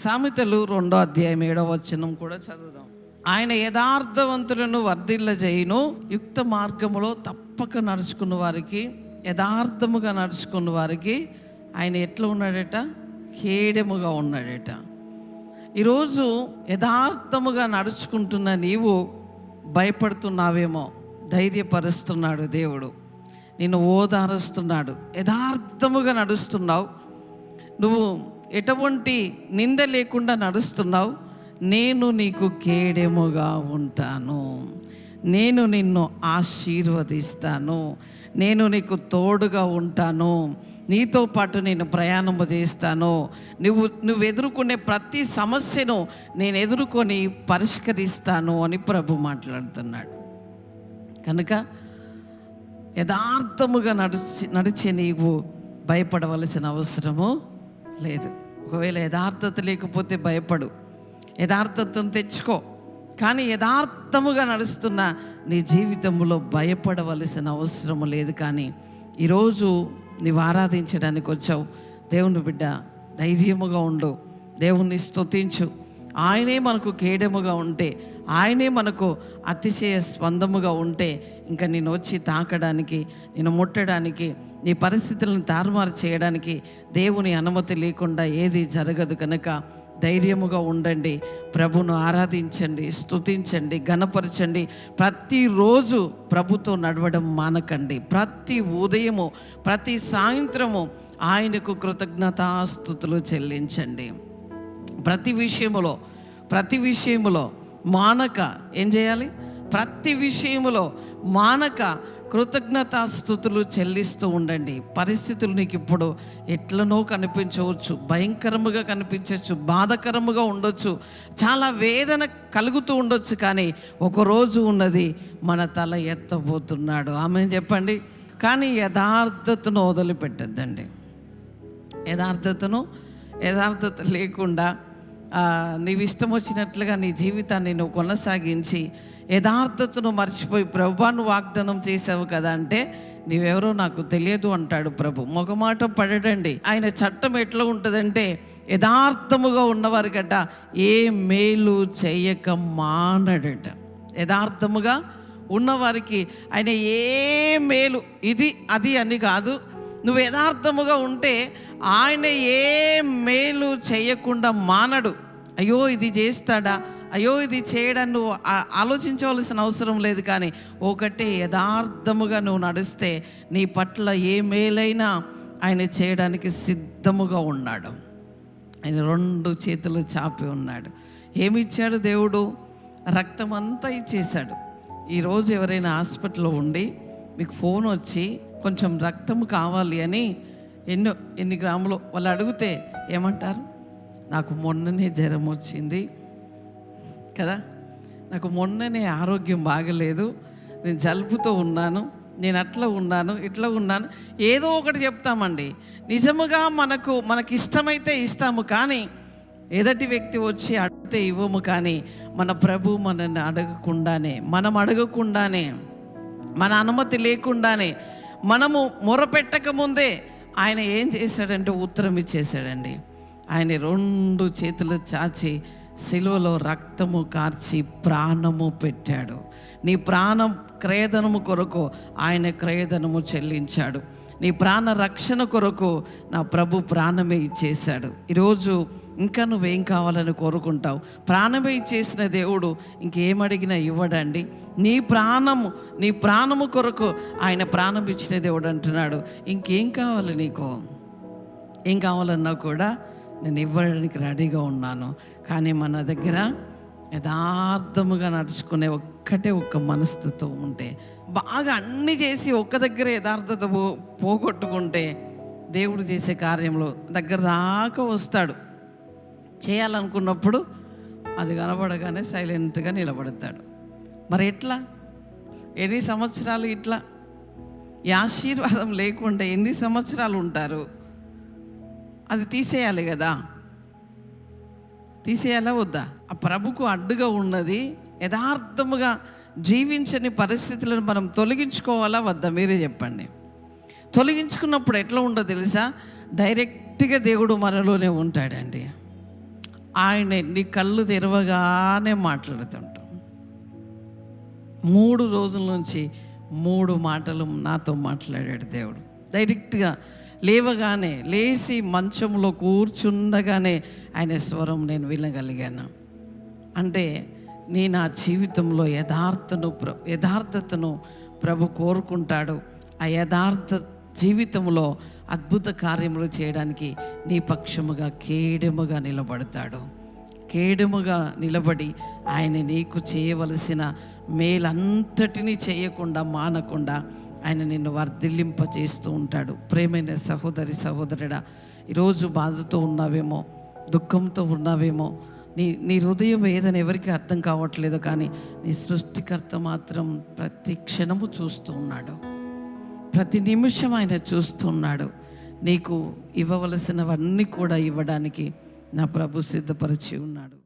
సామెతలు 2వ అధ్యాయం 7వ వచనం కూడా చదువుదాం. ఆయన యథార్థవంతులను వర్ధిల్లజేయును, యుక్త మార్గములో తప్పక నడుచుకున్న వారికి, యథార్థముగా నడుచుకున్న వారికి ఆయన ఎట్లా ఉన్నాడట? కేడెముగా ఉన్నాడట. ఈరోజు యథార్థముగా నడుచుకుంటున్న నీవు భయపడుతున్నావేమో, ధైర్యపరుస్తున్నాడు దేవుడు, నిన్ను ఓదారుస్తున్నాడు. యథార్థముగా నడుస్తున్నావు, నువ్వు ఎటువంటి నింద లేకుండా నడుస్తున్నావు. నేను నీకు కేడెముగా ఉంటాను, నేను నిన్ను ఆశీర్వదిస్తాను, నేను నీకు తోడుగా ఉంటాను, నీతో పాటు నేను ప్రయాణము చేస్తాను. నువ్వు ఎదుర్కొనే ప్రతి సమస్యను నేను ఎదుర్కొని పరిష్కరిస్తాను అని ప్రభు మాట్లాడుతున్నాడు. కనుక యథార్థముగా నడిచే నీవు భయపడవలసిన అవసరము లేదు. ఒకవేళ యథార్థత లేకపోతే భయపడు, యథార్థతను తెచ్చుకో. కానీ యథార్థముగా నడుస్తున్న నీ జీవితంలో భయపడవలసిన అవసరము లేదు. కానీ ఈరోజు నీవు ఆరాధించడానికి వచ్చావు. దేవుని బిడ్డ, ధైర్యముగా ఉండు, దేవుణ్ణి స్తుతించు. ఆయనే మనకు కేడెముగా ఉంటే, ఆయనే మనకు అతిశయ స్పందముగా ఉంటే, ఇంకా నేను వచ్చి తాకడానికి, నేను ముట్టడానికి, నీ పరిస్థితులను తారుమారు చేయడానికి దేవుని అనుమతి లేకుండా ఏది జరగదు. కనుక ధైర్యముగా ఉండండి, ప్రభును ఆరాధించండి, స్తుతించండి, ఘనపరచండి. ప్రతిరోజు ప్రభుతో నడవడం మానకండి. ప్రతి ఉదయము, ప్రతి సాయంత్రము ఆయనకు కృతజ్ఞతాస్తుతులు చెల్లించండి. ప్రతి విషయములో మానక ఏం చేయాలి? ప్రతి విషయములో మానక కృతజ్ఞతాస్తుతులు చెల్లిస్తూ ఉండండి. పరిస్థితులు నీకు ఇప్పుడు ఎట్లనో కనిపించవచ్చు, భయంకరముగా కనిపించవచ్చు, బాధకరముగా ఉండొచ్చు, చాలా వేదన కలుగుతూ ఉండొచ్చు. కానీ ఒకరోజు ఉన్నది, మన తల ఎత్తబోతున్నాడు. ఆమె చెప్పండి. కానీ యథార్థతను వదిలిపెట్టద్దండి. యథార్థత లేకుండా నీవు ఇష్టం వచ్చినట్లుగా నీ జీవితాన్ని నువ్వు కొనసాగించి యథార్థతను మర్చిపోయి, ప్రభువాను వాగ్దానం చేసావు కదా అంటే, నీవెవరో నాకు తెలియదు అంటాడు ప్రభు. మొగమాట పడడండి. ఆయన చట్టం ఎట్లా ఉంటుందంటే, యథార్థముగా ఉన్నవారికట ఏ మేలు చేయక మానడట. యథార్థముగా ఉన్నవారికి ఆయన ఏ మేలు, ఇది అది అని కాదు. నువ్వు యథార్థముగా ఉంటే ఆయన ఏ మేలు చేయకుండా మానడు. అయ్యో ఇది చేస్తాడా, అయ్యో ఇది చేయడాన్ని నువ్వు ఆలోచించవలసిన అవసరం లేదు. కానీ ఒకటే, యథార్థముగా నువ్వు నడిస్తే నీ పట్ల ఏ మేలైనా ఆయన చేయడానికి సిద్ధముగా ఉన్నాడు. ఆయన 2 చేతులు చాపి ఉన్నాడు. ఏమి ఇచ్చాడు దేవుడు? రక్తం అంతా ఇచ్చేశాడు. ఈరోజు ఎవరైనా హాస్పిటల్లో ఉండి మీకు ఫోన్ వచ్చి కొంచెం రక్తము కావాలి అని ఎన్ని గ్రాములు వాళ్ళు అడిగితే ఏమంటారు? నాకు మొన్ననే జ్వరం వచ్చింది కదా, నాకు మొన్ననే ఆరోగ్యం బాగలేదు, నేను జలుబుతో ఉన్నాను, నేను అట్లా ఉన్నాను, ఇట్లా ఉన్నాను, ఏదో ఒకటి చెప్తామండి. నిజముగా మనకి ఇష్టమైతే ఇస్తాము, కానీ ఎదటి వ్యక్తి వచ్చి అడిగితే ఇవ్వము. కానీ మన ప్రభు మనల్ని మనం అడగకుండానే, మన అనుమతి లేకుండానే, మనము మొరపెట్టక ముందే ఆయన ఏం చేశాడంటే ఉత్తరం ఇచ్చేసాడండి. ఆయన 2 చేతులు చాచి సిలువలో రక్తము కార్చి ప్రాణము పెట్టాడు. నీ ప్రాణం క్రయధనము కొరకు ఆయన క్రయధనము చెల్లించాడు. నీ ప్రాణ రక్షణ కొరకు నా ప్రభు ప్రాణమే ఇచ్చేశాడు. ఈరోజు ఇంకా నువ్వేం కావాలని కోరుకుంటావు? ప్రాణమే ఇచ్చేసిన దేవుడు ఇంకేమడిగినా ఇవ్వడండి. నీ ప్రాణము కొరకు ఆయన ప్రాణం ఇచ్చిన దేవుడు అంటున్నాడు, ఇంకేం కావాలి నీకు? ఏం కావాలన్నా కూడా నేను ఇవ్వడానికి రెడీగా ఉన్నాను. కానీ మన దగ్గర యథార్థముగా నడుచుకునే ఒక్క మనస్తత్వం ఉంటే, బాగా అన్నీ చేసి ఒక్క దగ్గర యథార్థత పోగొట్టుకుంటే దేవుడు చేసే కార్యంలో దగ్గర దాకా వస్తాడు. చేయాలనుకున్నప్పుడు అది కనబడగానే సైలెంట్గా నిలబడతాడు. మరి ఎట్లా? ఎన్ని సంవత్సరాలు ఇట్లా ఈ ఆశీర్వాదం లేకుండా ఎన్ని సంవత్సరాలు ఉంటారు? అది తీసేయాలి కదా, తీసేయాలా వద్దా? ఆ ప్రభుకు అడ్డుగా ఉన్నది యథార్థముగా జీవించని పరిస్థితులను మనం తొలగించుకోవాలా వద్దా? మీరే చెప్పండి. తొలగించుకున్నప్పుడు ఎట్లా ఉండదో తెలుసా? డైరెక్ట్గా దేవుడు మనలోనే ఉంటాడండి. ఆయన నీ కళ్ళు తెరవగానే మాట్లాడుతుంటాం. 3 రోజుల నుంచి 3 మాటలు నాతో మాట్లాడాడు దేవుడు. డైరెక్ట్గా లేవగానే, లేచి మంచంలో కూర్చుండగానే ఆయన స్వరం నేను వినగలిగాను. అంటే నా జీవితంలో యథార్థతను ప్రభు కోరుకుంటాడు. ఆ యథార్థ జీవితంలో అద్భుత కార్యములు చేయడానికి నీ పక్షముగా కేడెముగా నిలబడతాడు. కేడెముగా నిలబడి ఆయన నీకు చేయవలసిన మేలంతటినీ చేయకుండా మానకుండా ఆయన నిన్ను వర్ధిల్లింపజేస్తూ ఉంటాడు. ప్రేమైన సహోదరి సహోదరుడా, ఈరోజు బాధతో ఉన్నావేమో, దుఃఖంతో ఉన్నావేమో, నీ హృదయ వేదన ఎవరికి అర్థం కావట్లేదు, కానీ నీ సృష్టికర్త మాత్రం ప్రతి క్షణము చూస్తూ ఉన్నాడు. ప్రతి నిమిషం ఆయన చూస్తున్నాడు. నీకు ఇవ్వవలసినవన్నీ కూడా ఇవ్వడానికి నా ప్రభు సిద్ధపరిచి ఉన్నాడు.